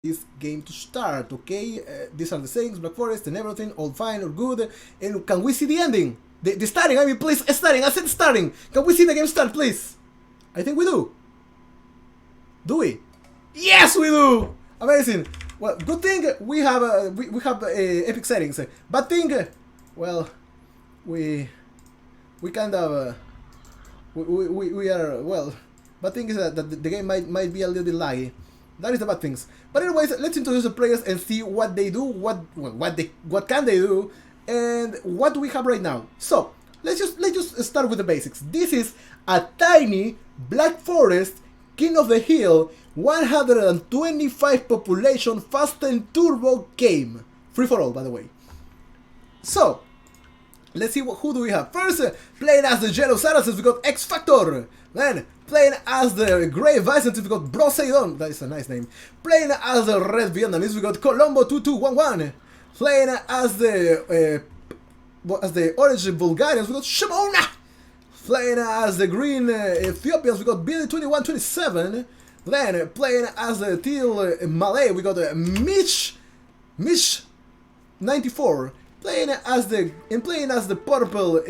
this game to start, okay? These are the things, Black Forest and everything, all fine, all good. And can we see the ending? The starting, I mean, please, starting, I said starting. Can we see the game start, please? I think we do. Do we? Yes, we do! Amazing. Well, good thing we have epic settings. Bad thing, well, we kind of we are, well, bad thing is that the game might be a little bit laggy. That is the bad things. But anyways, let's introduce the players and see what they do, what can they do, and what do we have right now. So let's just start with the basics. This is a tiny Black Forest King of the Hill 125 population fast and turbo game. Free for all, by the way. So let's see who do we have. First, playing as the Yellow Saracens, we got X Factor. Then, playing as the Grey Byzantines, we got Broseidon. That is a nice name. Playing as the Red Vietnamese, we got Colombo 2211. Playing as the Orange Bulgarians, we got Shimona. Playing as the Green Ethiopians, we got Billy 2127. Then, playing as the Teal Malay, we got Mish 94. Playing as the purple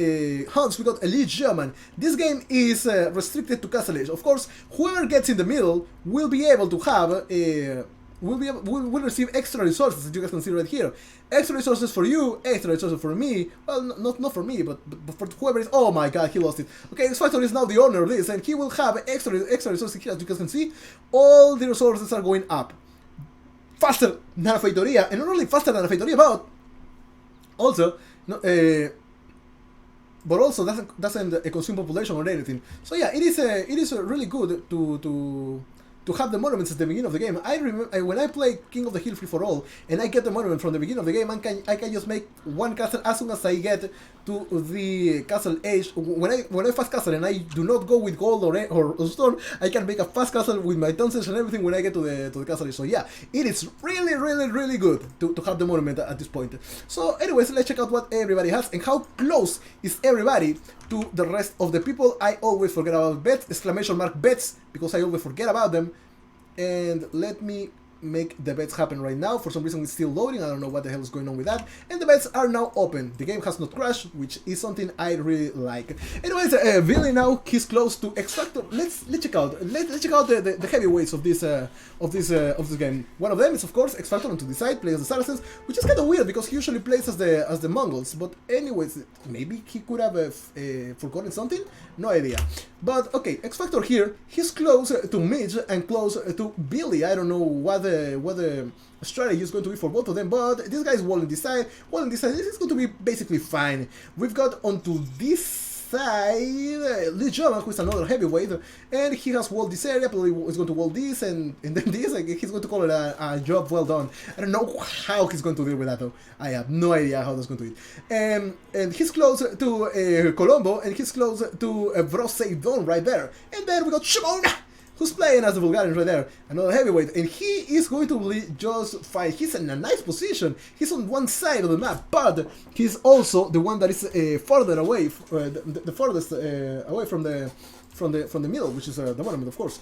Hunts, we got Elite German. This game is restricted to Castle Age. Of course, whoever gets in the middle will be able to have will receive extra resources, as you guys can see right here. Extra resources for you, extra resources for me. Well, not for me, but for whoever is. Oh my God, he lost it. Okay, this Factor is now the owner of this, and he will have extra resources here. As you guys can see, all the resources are going up faster than a Feitoria, and not only faster than a Feitoria, but also, but also doesn't consume population or anything. So yeah, it is really good to have the monuments at the beginning of the game. I remember when I play King of the Hill Free for All, and I get the monument from the beginning of the game, I can just make one castle as soon as I get to the castle age. When I fast castle and I do not go with gold or stone, I can make a fast castle with my tonsils and everything when I get to the castle age. So yeah, it is really good to have the monument at this point. So anyways, let's check out what everybody has and how close is everybody to the rest of the people. I always forget about bets, exclamation mark bets, because I always forget about them. And let me make the bets happen right now. For some reason it's still loading, I don't know what the hell is going on with that. And the bets are now open. The game has not crashed, which is something I really like. Anyways, Billy now, he's close to X Factor. Let's check out the heavyweights of this game. One of them is of course X Factor, and to the side plays the Saracens, which is kind of weird because he usually plays as the Mongols. But anyways, maybe he could have forgotten something. No idea. But okay, X Factor here, he's close to Midge and close to Billy. I don't know what the strategy is going to be for both of them, but this guy's walling this side. This is going to be basically fine. We've got onto this side Lee German, who is another heavyweight, and he has walled this area. Probably is going to wall this and then this. Like, he's going to call it a job well done. I don't know how he's going to deal with that though. I have no idea how that's going to do it. And he's close to Colombo, and he's close to Broseidon right there. And then we got Shimona, who's playing as the Bulgarian right there, another heavyweight, and he is going to be just fine. He's in a nice position. He's on one side of the map, but he's also the one that is further away, the furthest away from the middle, which is the monument, of course.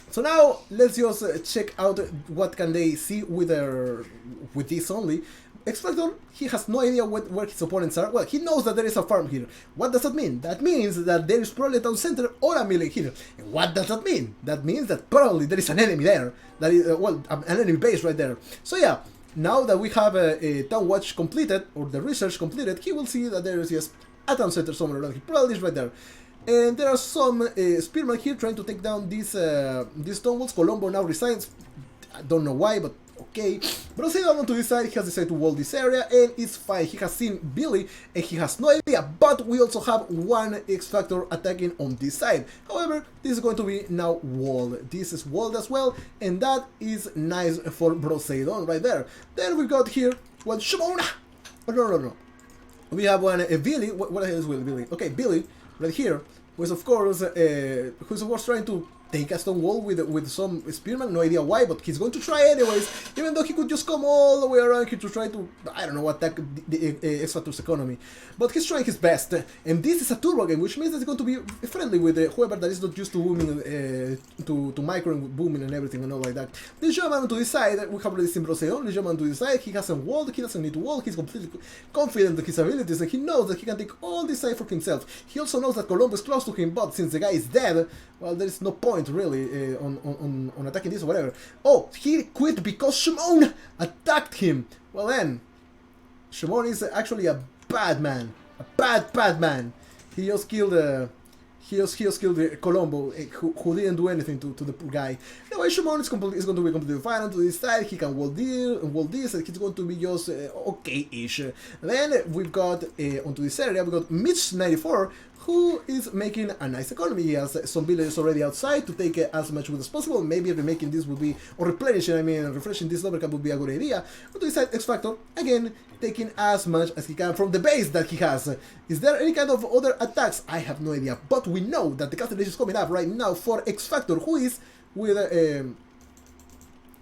So now let's just check out what can they see with this only. X Factor, he has no idea where his opponents are. Well, he knows that there is a farm here. What does that mean? That means that there is probably a town center or a melee here. And what does that mean? That means that probably there is an enemy there. That is, well, an enemy base right there. So yeah, now that we have a town watch completed, or the research completed, he will see that there is just a town center somewhere around here. Probably is right there. And there are some spearmen here trying to take down these stone walls. Colombo now resigns. I don't know why, but okay. Broseidon on to this side, he has decided to wall this area, and it's fine. He has seen Billy, and he has no idea, but we also have one X Factor attacking on this side. However, this is going to be now walled. This is walled as well, and that is nice for Broseidon right there. Then we got here one Shimona. Oh, no. We have one Billy. What the hell is Billy? Okay, Billy right here, who's of course trying to take a stone wall with some spearman, no idea why, but he's going to try anyways, even though he could just come all the way around here to try to, I don't know, attack the X-Factor's economy. But he's trying his best, and this is a turbo game, which means that he's going to be friendly with whoever that is not used to booming, to micro and booming and everything and all like that. This German to the side, we have already seen Broseon, this German to the side, he hasn't walled, he doesn't need to wall, he's completely confident in his abilities, and he knows that he can take all this side for himself. He also knows that Colombo is close to him, but since the guy is dead, well, there is no point really on attacking this or whatever. Oh, he quit because Shimon attacked him. Well then, Shimon is actually a bad man, a bad man. He just killed Colombo, who didn't do anything to the poor guy. Anyway, Shimon is going to be completely fine on to this side. He can wall this, and he's going to be just okay-ish. Then we've got onto this area, we got Mitch94, who is making a nice economy. He has some villagers already outside to take as much wood as possible. Maybe remaking this would be, or replenishing, refreshing this lumber camp would be a good idea. On to this side, X-Factor, again, taking as much as he can from the base that he has. Is there any kind of other attacks? I have no idea, but we know that the castle is coming up right now for X-Factor, who is with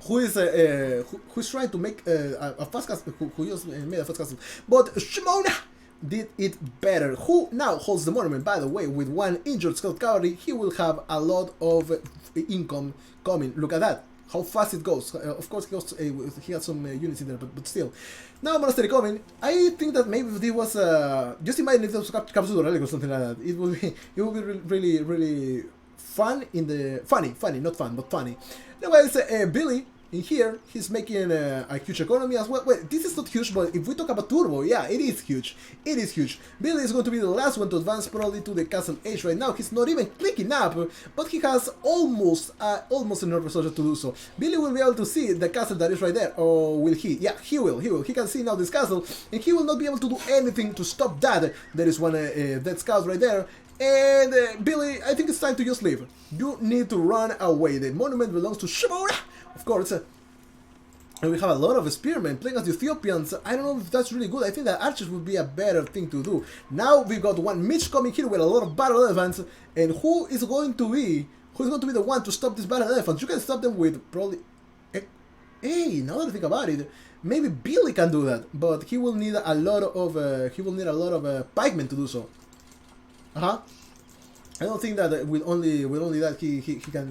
who's trying to make a fast castle, who just made a fast castle, but Shimona did it better. Who now holds the monument, by the way, with one injured scout cavalry. He will have a lot of income coming. Look at that, how fast it goes. Of course, he has some units in there, but still. Now monastery coming. I think that maybe if this was just imagine if it was Capsule Relic or something like that. It would be really fun in the funny, not fun, but funny. Anyways, Billy in here, he's making a huge economy as well. Wait, this is not huge, but if we talk about Turbo, yeah, it is huge. It is huge. Billy is going to be the last one to advance probably to the Castle Age right now. He's not even clicking up, but he has almost enough resources to do so. Billy will be able to see the castle that is right there. Or will he? Yeah, he will. He can see now this castle, and he will not be able to do anything to stop that. There is one dead scout right there. And Billy, I think it's time to just leave. You need to run away. The monument belongs to Shimura, of course. And we have a lot of spearmen playing as Ethiopians. I don't know if that's really good. I think that archers would be a better thing to do. Now we've got one Mitch coming here with a lot of battle elephants. And who is going to be the one to stop these battle elephants? You can stop them with probably... Hey, now that I think about it, maybe Billy can do that, but he will need a lot of pikemen to do so. I don't think that with only that he can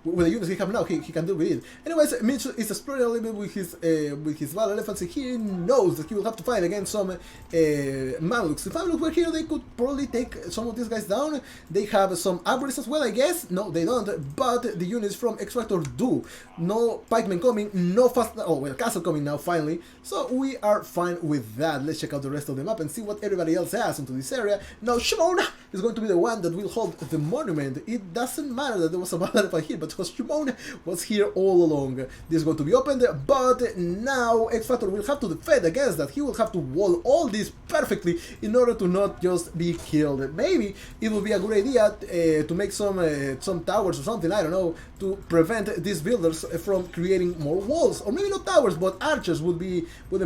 with the units he have now he can do with it. Anyways, Mitch is exploring a little bit with his battle elephants. He knows that he will have to fight against some Mamelukes. If Mamelukes were here, they could probably take some of these guys down. They have some armorists as well, I guess. No, they don't, but the units from X-Factor do. No pikemen coming, no fast... Oh, well, castle coming now, finally. So we are fine with that. Let's check out the rest of the map and see what everybody else has into this area. Now, Shimona is going to be the one that will hold the monument. It doesn't matter that there was a battle elephant here, but because Shimona was here all along. This is going to be opened, but now X-Factor will have to defend against that. He will have to wall all this perfectly in order to not just be killed. Maybe it would be a good idea to make some towers or something, I don't know, to prevent these builders from creating more walls. Or maybe not towers, but archers wouldn't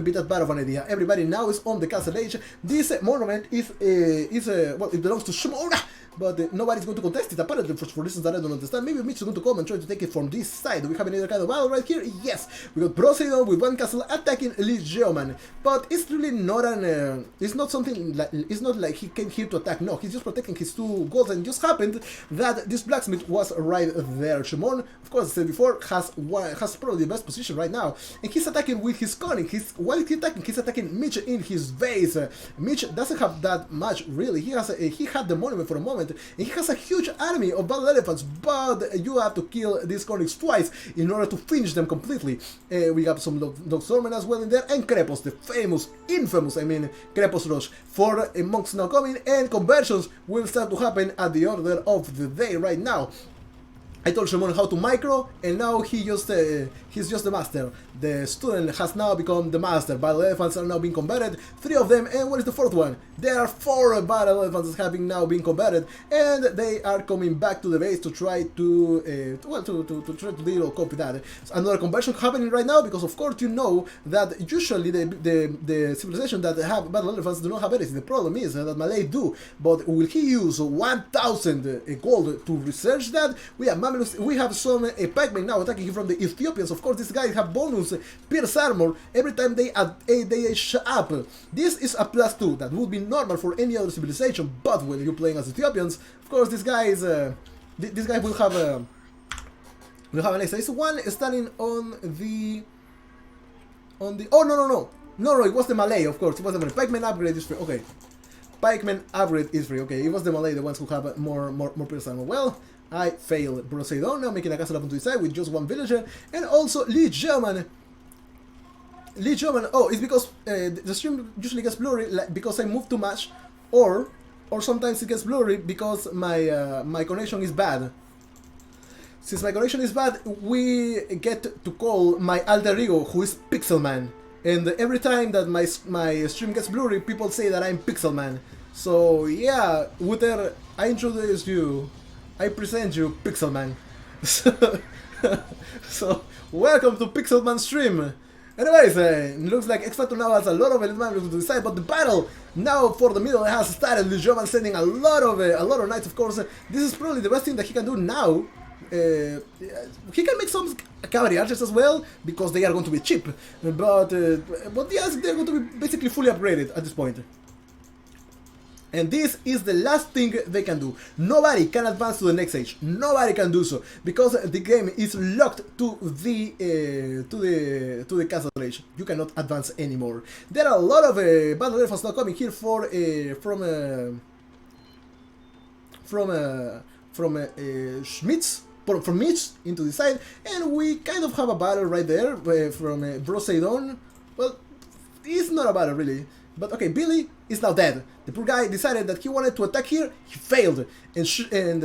be that bad of an idea. Everybody now is on the castle age. This monument is well, it belongs to Shimona, but nobody's going to contest it, apparently, for reasons that I don't understand. Maybe Mitch is going to come and try to take it from this side. Do we have any other kind of battle right here? Yes! We got Broseidon with one castle attacking Legioman. But it's really not it's not something like... It's not like he came here to attack. No, he's just protecting his two goals, and it just happened that this blacksmith was right there. Shimon, of course, as I said before, has probably the best position right now. And he's attacking with his cunning. While he's attacking, he's attacking Mitch in his base. Mitch doesn't have that much, really. He had the monument for a moment, and he has a huge army of battle elephants, but you have to kill these Cornix twice in order to finish them completely. We have some Dogstormen as well in there, and Krepos, the infamous, Krepos Rush. 4 monks now coming, and conversions will start to happen at the order of the day right now. I told Shimon how to micro, and now he's just the master. The student has now become the master. Battle elephants are now being combated, 3 of them, and what is the 4th one? There are 4 battle elephants having now been combated, and they are coming back to the base to try to try to deal or cope with that. Another conversion happening right now, because of course you know that usually the civilization that have battle elephants do not have anything. The problem is that Malay do, but will he use 1,000 gold to research that? We have some Pac-Man now attacking from the Ethiopians. Of course, these guys have bonus pierce armor every time they age up. This is a +2. That would be normal for any other civilization, but when you're playing as Ethiopians, of course, these guys will have an extra. Is one standing on the oh no, it was the Malay, of course. It was the Malay. Pac-Man upgrade is free. Okay, Pac-Man upgrade is free. Okay, it was the Malay, the ones who have more pierce armor. Well, I failed. Broseidon now making a castle up onto the side with just 1 villager, and also Lee German. Oh, it's because the stream usually gets blurry because I move too much, or sometimes it gets blurry because my connection is bad. Since my connection is bad, we get to call my alter ego, who is Pixelman, and every time that my stream gets blurry, people say that I'm Pixelman. So yeah, Wouter, I introduce you. I present you Pixelman. So welcome to Pixelman stream. Anyways, looks like X-Factor now has a lot of elements to decide, but the battle now for the middle has started. Lijoman sending a lot of knights. Of course, this is probably the best thing that he can do now. He can make some cavalry archers as well, because they are going to be cheap. But yes, they're going to be basically fully upgraded at this point. And this is the last thing they can do. Nobody can advance to the next stage. Nobody can do so, because the game is locked to the castle age. You cannot advance anymore. There are a lot of battle elephants now coming here from Schmitz. From Mitch into the side, and we kind of have a battle right there from Broseidon. Well, it's not a battle really, but okay, Billy is now dead. The poor guy decided that he wanted to attack here, he failed, and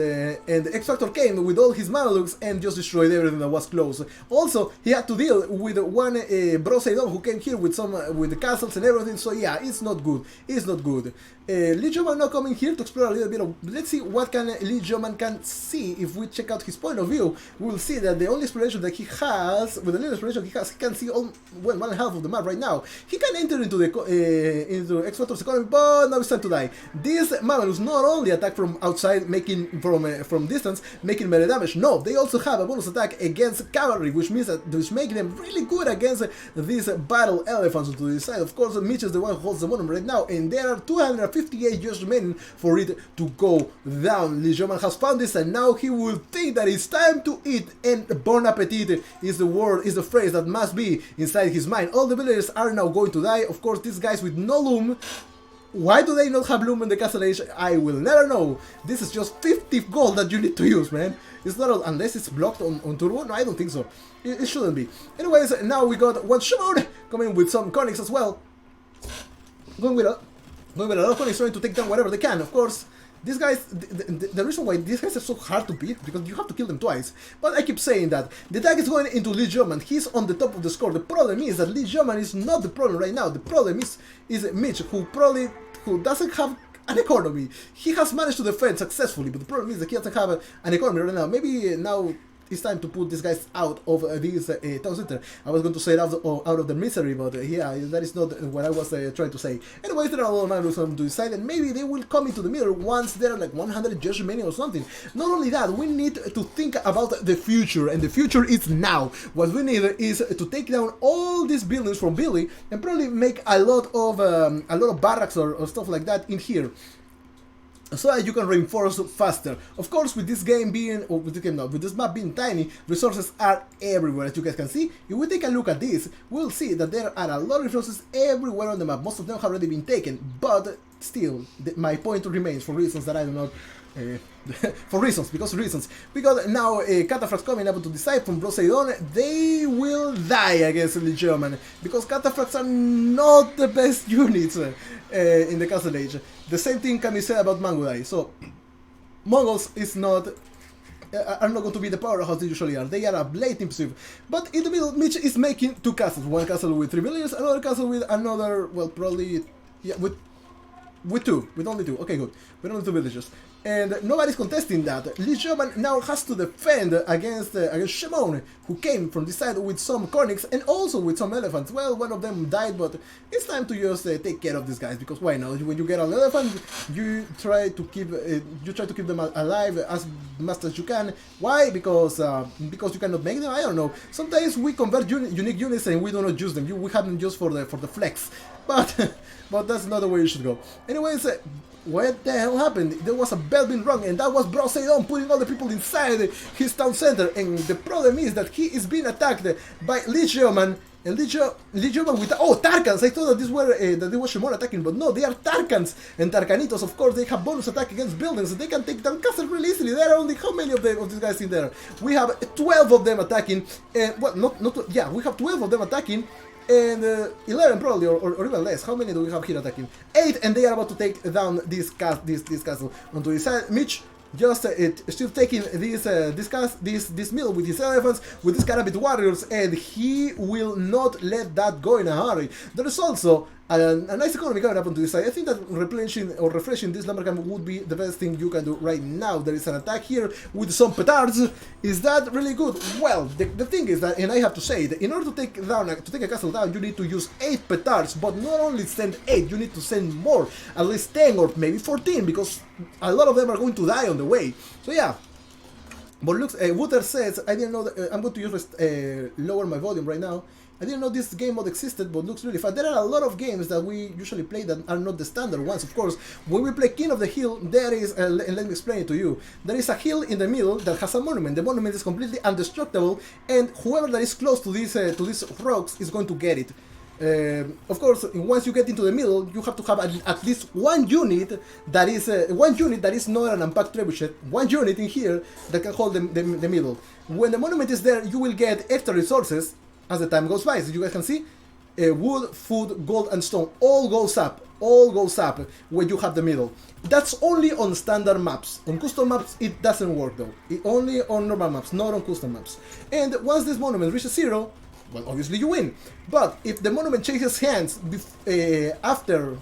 X-Factor came with all his Mamelukes and just destroyed everything that was close. Also, he had to deal with one Broseidon who came here with the castles and everything, so yeah, it's not good. It's not good. Lee Joman now coming here to explore a little bit of... Let's see what Lee Joman can see. If we check out his point of view, we'll see that the only exploration that he has, with the little exploration he can see all, well, 1/2 of the map right now. He can enter into the X-Factor's economy, but now it's time to die. These Mamelus not only attack from outside, making from distance, making melee damage. No, they also have a bonus attack against cavalry, which means that make them really good against these battle elephants to the side. Of course, Mitch is the one who holds the monument right now, and there are 258 years remaining for it to go down. Lijoman has found this, and now he will think that it's time to eat. And bon appetit is the word, is the phrase that must be inside his mind. All the villagers are now going to die. Of course, these guys with no loom. Why do they not have loom in the castle age? I will never know. This is just 50 gold that you need to use, man. It's not, unless it's blocked on turbo. No, I don't think so. It shouldn't be. Anyways, now we got one Shimon coming with some conics as well. Going with a lot of conics, trying to take down whatever they can. Of course, these guys, the reason why these guys are so hard to beat, because you have to kill them twice. But I keep saying that. The attack is going into Lee German. He's on the top of the score. The problem is that Lee German is not the problem right now. The problem is Mitch, who doesn't have an economy. He has managed to defend successfully, but the problem is that he doesn't have an economy right now. Maybe now it's time to put these guys out of this town center. I was going to say out of the misery, but yeah, that is not what I was trying to say. Anyways, there are a lot of Mamelukes to decide, and maybe they will come into the middle once there are like 100 years remaining or something. Not only that, we need to think about the future, and the future is now. What we need is to take down all these buildings from Billy and probably make a lot of barracks or stuff like that in here, so that you can reinforce faster. Of course, with this game being, or with this map being tiny, resources are everywhere, as you guys can see. If we take a look at this, we'll see that there are a lot of resources everywhere on the map. Most of them have already been taken, but still, my point remains, for reasons that I do not... because now cataphracts coming up to decide from Broseidon, they will die against the German, because cataphracts are not the best units in the castle age. The same thing can be said about Mangudai. So Mongols is not are not going to be the powerhouse they usually are. They are a late impulsive. But in the middle, Mitch is making 2 castles. One castle with 3 villagers, another castle with another, well, probably, yeah, with only 2. Okay, good. With only 2 villagers. And nobody's contesting that. Lee German now has to defend against Shimon, who came from this side with some Cornix and also with some elephants. Well, one of them died, but it's time to just take care of these guys, because why not? When you get an elephant, you try to keep them alive as much as you can. Why? Because you cannot make them. I don't know. Sometimes we convert unique units and we do not use them. We have them just for the flex, but but that's not the way you should go. Anyways. What the hell happened? There was a bell being rung, and that was Broseidon putting all the people inside his town center. And the problem is that he is being attacked by Lee German. And Lee German with Tarkans. I thought that they were Shimon attacking, but no, they are Tarkans. And Tarkanitos, of course, they have bonus attack against buildings. They can take down castles really easily. There are only how many of these guys in there? We have 12 of them attacking. Well, yeah, we have 12 of them attacking. And 11 probably, or even less. How many do we have here attacking? 8, and they are about to take down this castle. Onto this side, Mitch just still taking this middle with his elephants, with his Carabit warriors, and he will not let that go in a hurry. There is also a nice economy coming up onto this side. I think that replenishing or refreshing this lumber camp would be the best thing you can do right now. There is an attack here with some petards. Is that really good? Well, the thing is that, and I have to say that in order to take a castle down, you need to use 8 petards, but not only send 8, you need to send more, at least 10 or maybe 14, because a lot of them are going to die on the way. So yeah. But looks, Wooter says, I didn't know that, I'm going to use lower my volume right now. I didn't know this game mode existed, but looks really fun. There are a lot of games that we usually play that are not the standard ones, of course. When we play King of the Hill, there is, and let me explain it to you, there is a hill in the middle that has a monument. The monument is completely indestructible, and whoever that is close to these rocks is going to get it. Of course, once you get into the middle, you have to have at least one unit that is not an unpacked trebuchet, one unit in here that can hold the middle. When the monument is there, you will get extra resources as the time goes by. So you guys can see, wood, food, gold, and stone all goes up when you have the middle. That's only on standard maps. On custom maps, it doesn't work though. Only on normal maps, not on custom maps. And once this monument reaches 0, well, obviously you win. But if the monument changes hands after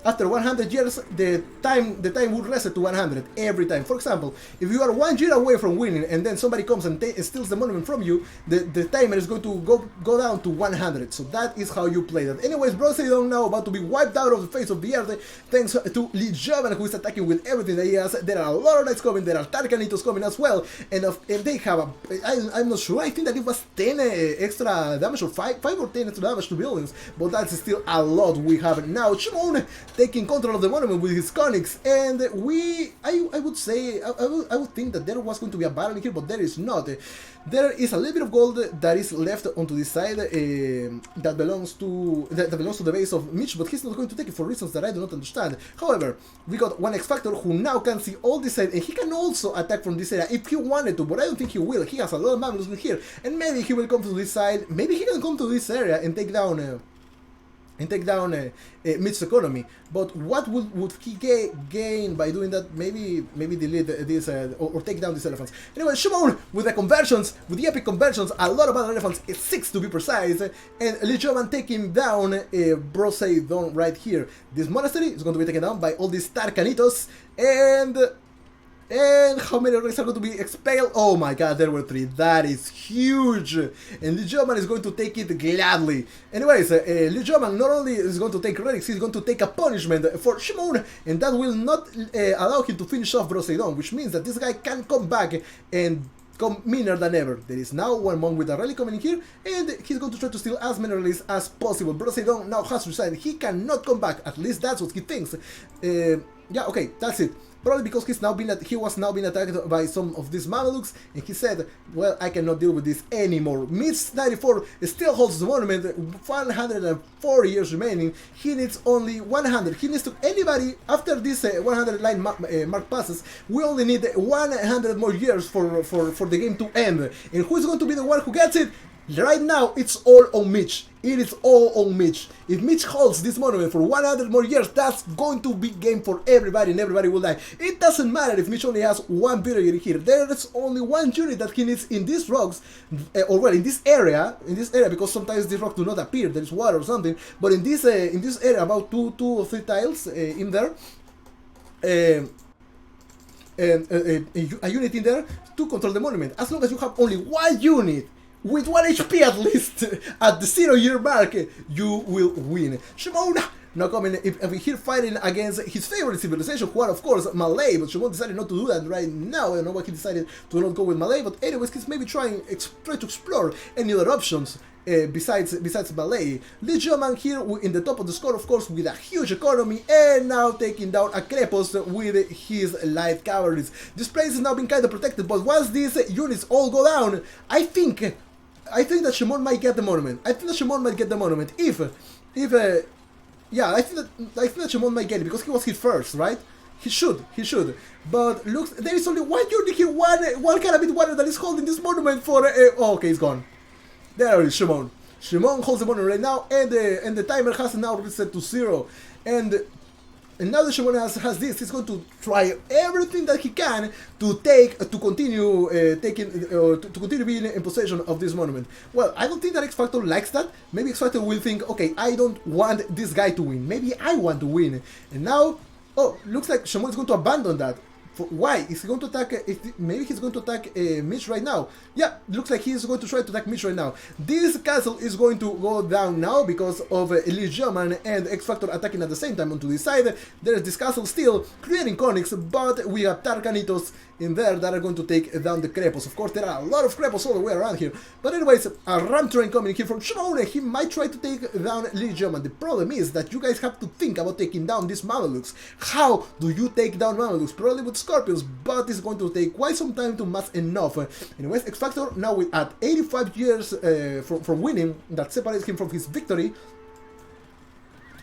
100 years, the time would reset to 100 every time. For example, if you are 1 year away from winning and then somebody comes and steals the monument from you, the timer is going to go down to 100. So that is how you play that. Anyways, Broseidon now about to be wiped out of the face of the earth thanks to Lee Javan, who is attacking with everything that he has. There are a lot of knights coming, there are Tarkanitos coming as well, and they have I'm not sure, I think that it was 10 extra damage, or 5 or 10 extra damage to buildings, but that's still a lot we have now. Shimon taking control of the monument with his Konix, and I would say, I would think that there was going to be a battle here, but there is not. There is a little bit of gold that is left onto this side that belongs to the base of Mitch, but he's not going to take it for reasons that I do not understand. However, we got one X Factor who now can see all this side, and he can also attack from this area if he wanted to, but I don't think he will. He has a lot of Mammoths in here, and maybe he will come to this side. Maybe he can come to this area and take down Mitch's economy. But what would he gain by doing that? Maybe delete this or take down these elephants. Anyway, Shimon with the conversions, with the epic conversions, a lot of other elephants, 6 to be precise, and Lee German taking down Broseidon right here. This monastery is going to be taken down by all these Tarkanitos, and how many rays are going to be expelled? Oh my god, there were 3. That is huge. And Lee German is going to take it gladly. Anyways, Lee German not only is going to take relics, he's going to take a punishment for Shimon, and that will not allow him to finish off Broseidon, which means that this guy can come back and come meaner than ever. There is now one monk with a relic coming in here, and he's going to try to steal as many relics as possible. Broseidon now has decided he cannot come back. At least that's what he thinks. Yeah, okay, that's it. Probably because he was now being attacked by some of these Mamelukes, and he said, well, I cannot deal with this anymore. Mitch 94 still holds the monument, 104 years remaining. He needs only 100. He needs to, anybody, after this 100 line mark passes, we only need 100 more years for the game to end. And who's going to be the one who gets it? Right now, it's all on Mitch. It is all on Mitch. If Mitch holds this monument for 100 more years, that's going to be game for everybody, and everybody will die. It doesn't matter if Mitch only has one villager here. There's only one unit that he needs in these rocks, or well, in this area, because sometimes these rocks do not appear. There is water or something, but in this area, about two or three tiles in there. A unit in there to control the monument. As long as you have only one unit with 1 HP at least at the 0-year mark, you will win. Shimon now coming if here fighting against his favorite civilization, who are of course Malay, but Shimon decided not to do that right now. I don't know why he decided to not go with Malay, but anyways, he's maybe try to explore any other options. Besides Malay. Lee German here in the top of the score, of course, with a huge economy, and now taking down a KotH with his light cavalries. This place is now being kind of protected, but once these units all go down, I think that Shimon might get the monument. Yeah, I think that Shimon might get it because he was here first, right? He should. But looks, there is only one unit here, one Carabin warrior that is holding this monument for. Oh, okay, it's gone. There is Shimon. Shimon holds the monument right now, and the timer has now reset to 0. And now that Shimon has this, he's going to try everything that he can to continue being in possession of this monument. Well, I don't think that XavierTenka likes that. Maybe XavierTenka will think, okay, I don't want this guy to win. Maybe I want to win. And now, oh, looks like Shimon is going to abandon that. Why? Is he going to attack? Maybe he's going to attack Mitch right now. Yeah, looks like he's going to try to attack Mitch right now. This castle is going to go down now because of Lee German and XavierTenka attacking at the same time onto this side. There's this castle still creating conics, but we have Tarkanitos in there that are going to take down the KotH. Of course, there are a lot of KotH all the way around here. But anyways, a ram train coming here from Shimon. He might try to take down Lee German. The problem is that you guys have to think about taking down these Mamelukes. How do you take down Mamelukes? Probably with Scorpions, but it's going to take quite some time to mass enough. Anyways, XavierTenka now at 85 years from winning, that separates him from his victory.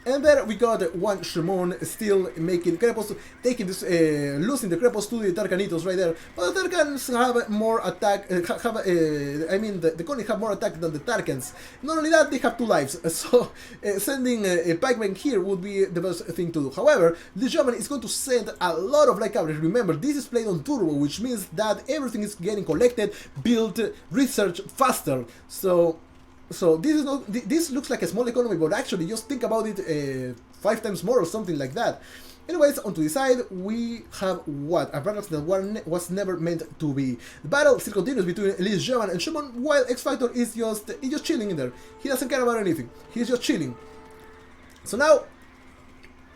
And there we got one Shimon still making KotH, taking this, losing the KotH to the Tarkanitos right there. But the Tarkans have more attack, I mean the Konigs have more attack than the Tarkans. Not only that, they have 2 lives, so sending a pikeman here would be the best thing to do. However, the German is going to send a lot of light cavalry. Remember, this is played on turbo, which means that everything is getting collected, built, researched faster. So this looks like a small economy, but actually just think about it 5 times more or something like that. Anyways, onto the side we have what? A battle that was never meant to be. The battle still continues between Lee German and Shimon, while XavierTenka is just chilling in there. He doesn't care about anything. He's just chilling. So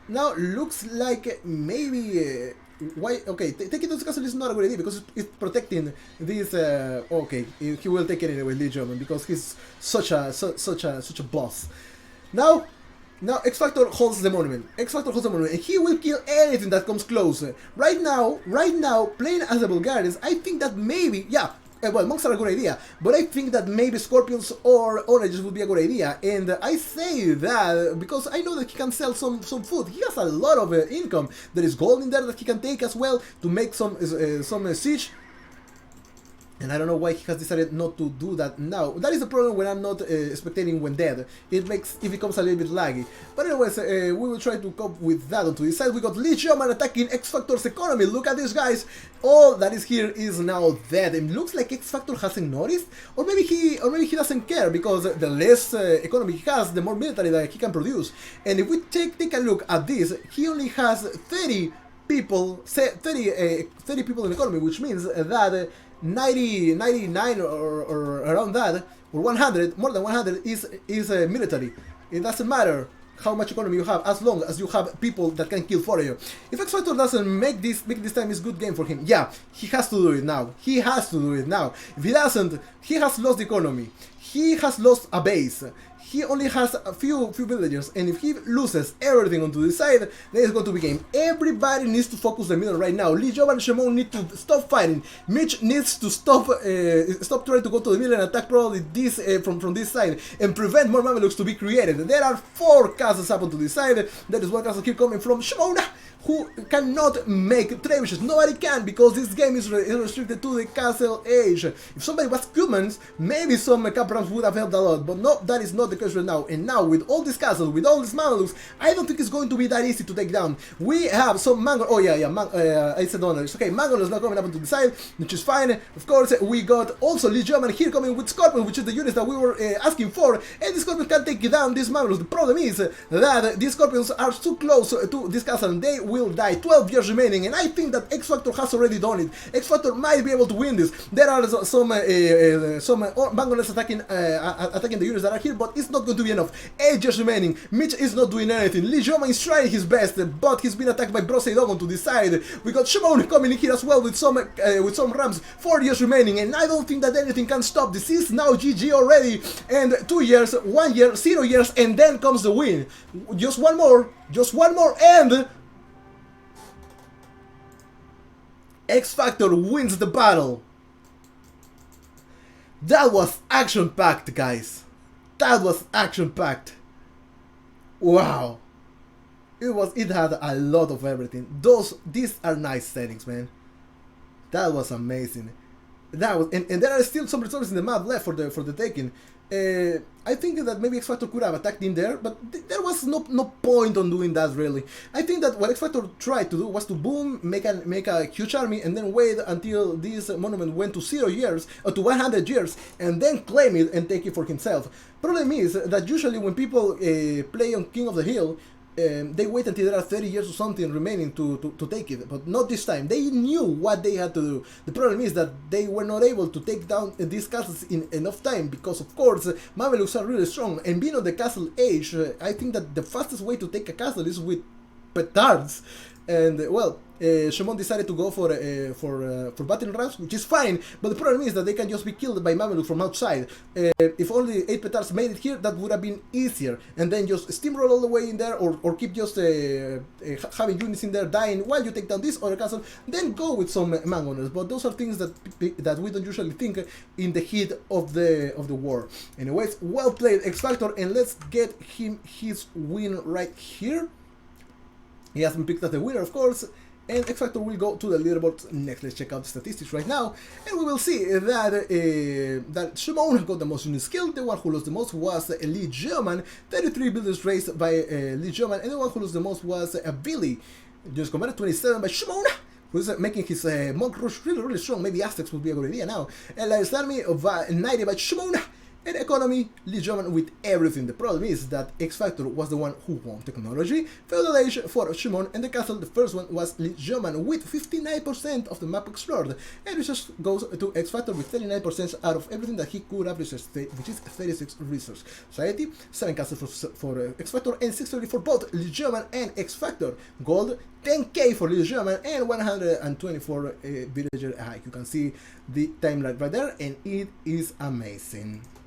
now looks like maybe why? Okay, taking this castle is not a good idea because it's protecting this. Okay, he will take it anyway, Lee German, because he's such a boss. Now XavierTenka holds the monument. And he will kill anything that comes close. Right now, playing as the Bulgarians, I think that maybe, yeah. Well, monks are a good idea, but I think that maybe Scorpions or Oranges would be a good idea. And I say that because I know that he can sell some food. He has a lot of income. There is gold in there that he can take as well to make some siege. And I don't know why he has decided not to do that now. That is the problem when I'm not spectating when dead. It becomes a little bit laggy. But anyways, we will try to cope with that. Onto this side we got Lee German attacking XavierTenka's economy. Look at these guys. All that is here is now dead. And looks like XavierTenka hasn't noticed. Or maybe he doesn't care, because the less economy he has, the more military that he can produce. And if we take a look at this, he only has 30 people, 30 people in economy, which means that 99 or around that, or 100, more than 100 is military. It doesn't matter how much economy you have, as long as you have people that can kill for you. If XavierTenka doesn't make this time is good game for him, yeah, he has to do it now. If he doesn't, he has lost the economy. He has lost a base. He only has a few villagers, and if he loses everything onto the side, then it's going to be game. Everybody needs to focus the middle right now. Lee German and Shimon need to stop fighting. Mitch needs to stop trying to go to the middle and attack probably this from this side and prevent more Mamelukes to be created. There are 4 castles up onto this side. There is one castle here coming from Shimon, who cannot make trebuchets. Nobody can, because this game is restricted to the castle age. If somebody was humans, maybe some cavalry Rams would have helped a lot, but no, that is not the case right now. And now, with all this castle, with all these Mamelukes, I don't think it's going to be that easy to take down. We have some Mangon. Oh yeah, I said no, it's okay. Mangon is not coming up into the side, which is fine. Of course, we got also Lee German here coming with Scorpion, which is the units that we were asking for, and the Scorpion can take down these Mamelukes. The problem is that these Scorpions are too close to this castle, and they will die. 12 years remaining, and I think that X Factor has already done it. X Factor might be able to win this. There are some Mangoners attacking the units that are here, but it's not going to be enough. 8 years remaining. Mitch is not doing anything. Lee German is trying his best, but he's been attacked by Broseidogon to this side. We got Shimon coming in here as well with some Rams. 4 years remaining, and I don't think that anything can stop. This is now GG already. And 2 years, 1 year, 0 years, and then comes the win. Just one more, and X Factor wins the battle. That was action-packed, guys. That was action-packed. Wow. It had a lot of everything. These are nice settings, man. That was amazing. That was, and there are still some resources in the map left for the taking. I think that maybe X Factor could have attacked in there, but there was no point on doing that really. I think that what X Factor tried to do was to boom, make a huge army, and then wait until this monument went to 0 years or to 100 years, and then claim it and take it for himself. Problem is that usually when people play on King of the Hill, they wait until there are 30 years or something remaining to take it, but not this time. They knew what they had to do. The problem is that they were not able to take down these castles in enough time because, of course, Mamelukes are really strong, and being on the castle age, I think that the fastest way to take a castle is with petards. And well, Shimon decided to go for battering rams, which is fine, but the problem is that they can just be killed by Mameluke from outside. If only 8 petards made it here, that would have been easier, and then just steamroll all the way in there, or keep just having units in there dying while you take down this other castle, then go with some mangoners. But those are things that we don't usually think in the heat of the war. Anyways, well played, X Factor, and let's get him his win right here. He has been picked as the winner, of course, and X Factor will go to the leaderboard next. Let's check out the statistics right now, and we will see that Shimon got the most unit skill. The one who lost the most was Lee German, 33 builders raised by Lee German, and the one who lost the most was Billy, just commanded 27 by Shimon, who's making his monk rush really strong. Maybe Aztecs would be a good idea now. And Lion's Army of 90 by Shimon. And economy, Lee German with everything. The problem is that X Factor was the one who won technology, feudal age for Shimon, and the castle, the first one, was Lee German with 59% of the map explored. And research goes to X Factor with 39% out of everything that he could have researched, which is 36 research. Society, 7 castles for X Factor, and 630 for both Lee German and X Factor. Gold, 10k for Lee German, and 124 villager hike. You can see the timeline right there, and it is amazing.